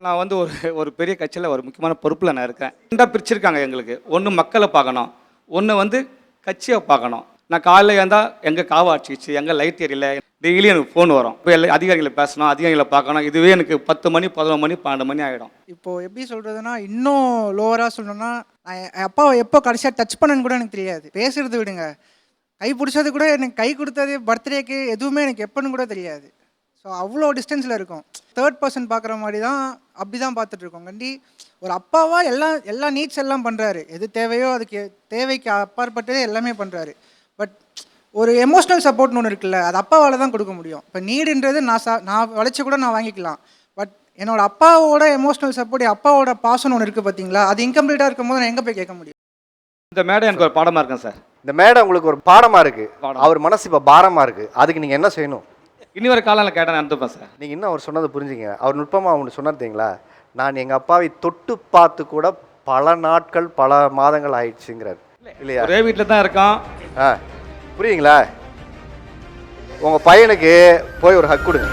நான் வந்து ஒரு ஒரு பெரிய கட்சியில் ஒரு முக்கியமான பொறுப்பில் நான் இருக்கேன். 2 பிரிச்சிருக்காங்க எங்களுக்கு. ஒன்று மக்களை பார்க்கணும், ஒன்று வந்து கட்சியை பார்க்கணும். நான் காலையில் இருந்தால் எங்கே காவ அடிச்சிச்சு, எங்கே லைட் எரியல, டெய்லி எனக்கு ஃபோன் வரும். இப்போ அதிகாரிகளை பேசணும், அதிகாரிகளை பார்க்கணும். இதுவே எனக்கு 10 மணி 11 மணி 12 மணி ஆகிடும். இப்போது எப்படி சொல்கிறதுனா, இன்னும் லோவராக சொல்லணும்னா, நான் என் அப்பாவை எப்போ கடைசியாக டச் பண்ணேன்னு கூட எனக்கு தெரியாது. பேசுகிறது விடுங்க, கை பிடிச்சது கூட எனக்கு, கை கொடுத்தது பர்த்டேக்கு எதுவுமே எனக்கு எப்போன்னு கூட தெரியாது. ஸோ அவ்வளோ டிஸ்டன்ஸில் இருக்கும். தேர்ட் பர்சன் பார்க்குற மாதிரி தான், அப்படி தான் பார்த்துட்ருக்கோம். ஒரு அப்பாவாக எல்லா நீட்ஸ் எல்லாம் பண்ணுறாரு. எது தேவையோ அதுக்கு தேவைக்கு அப்பாற்பட்டதே எல்லாமே பண்ணுறாரு. பட் ஒரு எமோஷ்னல் சப்போர்ட்னு ஒன்று இருக்குல்ல, அது அப்பாவால் தான் கொடுக்க முடியும். இப்போ நீடுன்றது நான் வளைச்சி கூட நான் வாங்கிக்கலாம். பட் என்னோடய அப்பாவோட எமோஷ்னல் சப்போர்ட், அப்பாவோட பாசம்னு ஒன்று இருக்குது பார்த்தீங்களா, அது இன்கம்ப்ளீட்டாக இருக்கும் போது நான் எங்கே போய் கேட்க முடியும்? இந்த மேடை எனக்கு ஒரு பாடமாக இருக்கேன் சார். இந்த மேடை உங்களுக்கு ஒரு பாடமாக இருக்குது. அவர் மனசு இப்போ பாரமாக இருக்குது. அதுக்கு நீங்கள் என்ன செய்யணும்? இனி ஒரு காலையில் கேட்டேன் நடந்துப்பேன் சார். நீங்கள் இன்னும் அவர் சொன்னதை புரிஞ்சுங்க. அவர் நுட்பமாக அவங்களுக்கு சொன்னார் தெரியுங்களா, நான் எங்கள் அப்பாவை தொட்டு பார்த்து கூட பல நாட்கள் பல மாதங்கள் ஆயிடுச்சுங்கிறார். இல்லையா? ஒரே வீட்டில் தான் இருக்கோம். புரியுங்களா? உங்கள் பையனுக்கு போய் ஒரு ஹக் கொடுங்க.